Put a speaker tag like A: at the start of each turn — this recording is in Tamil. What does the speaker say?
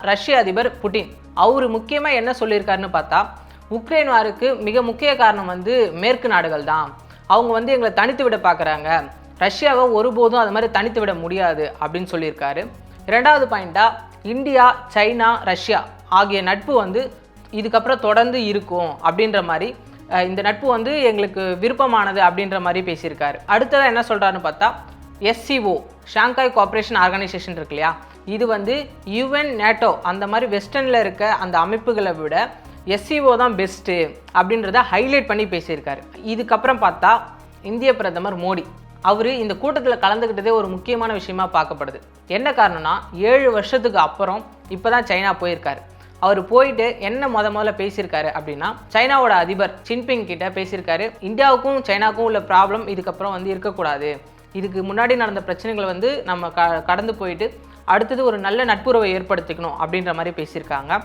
A: ரஷ்ய அதிபர் புட்டின். அவர் முக்கியமாக என்ன சொல்லியிருக்காருன்னு பார்த்தா, உக்ரைன் வாருக்கு மிக முக்கிய காரணம் வந்து மேற்கு நாடுகள் தான். அவங்க வந்து எங்களை தனித்து விட பார்க்குறாங்க, ரஷ்யாவை ஒருபோதும் அது மாதிரி தனித்து விட முடியாது அப்படின்னு சொல்லியிருக்காரு. இரண்டாவது பாயிண்ட்டாக, இந்தியா, சைனா, ரஷ்யா ஆகிய நட்பு வந்து இதுக்கப்புறம் தொடர்ந்து இருக்கும் அப்படின்ற மாதிரி, இந்த நட்பு வந்து எங்களுக்கு விருப்பமானது அப்படின்ற மாதிரி பேசியிருக்காரு. அடுத்ததாக என்ன சொல்கிறாருன்னு பார்த்தா, SCO ஷாங்காய் கோஆப்ரேஷன் ஆர்கனைசேஷன் இருக்கு இல்லையா, இது வந்து UN, NATO அந்த மாதிரி வெஸ்டர்னில் இருக்க அந்த அமைப்புகளை விட SCO தான் பெஸ்ட்டு அப்படின்றத ஹைலைட் பண்ணி பேசியிருக்காரு. இதுக்கப்புறம் பார்த்தா இந்திய பிரதமர் மோடி அவர் இந்த கூட்டத்தில் கலந்துக்கிட்டதே ஒரு முக்கியமான விஷயமா பார்க்கப்படுது. என்ன காரணம்னா, 7 வருஷத்துக்கு அப்புறம் இப்போ தான் சைனா போயிருக்காரு. அவர் போயிட்டு என்ன முதல்ல பேசியிருக்காரு அப்படின்னா, சைனாவோட அதிபர் ஜின்பிங் கிட்ட பேசியிருக்காரு. இந்தியாவுக்கும் சைனாவுக்கும் உள்ள ப்ராப்ளம் இதுக்கப்புறம் வந்து இருக்கக்கூடாது, இதுக்கு முன்னாடி நடந்த பிரச்சனைகளை வந்து நம்ம கடந்து போயிட்டு அடுத்தது ஒரு நல்ல நட்புறவை ஏற்படுத்திக்கணும் அப்படின்ற மாதிரி பேசியிருக்காங்க.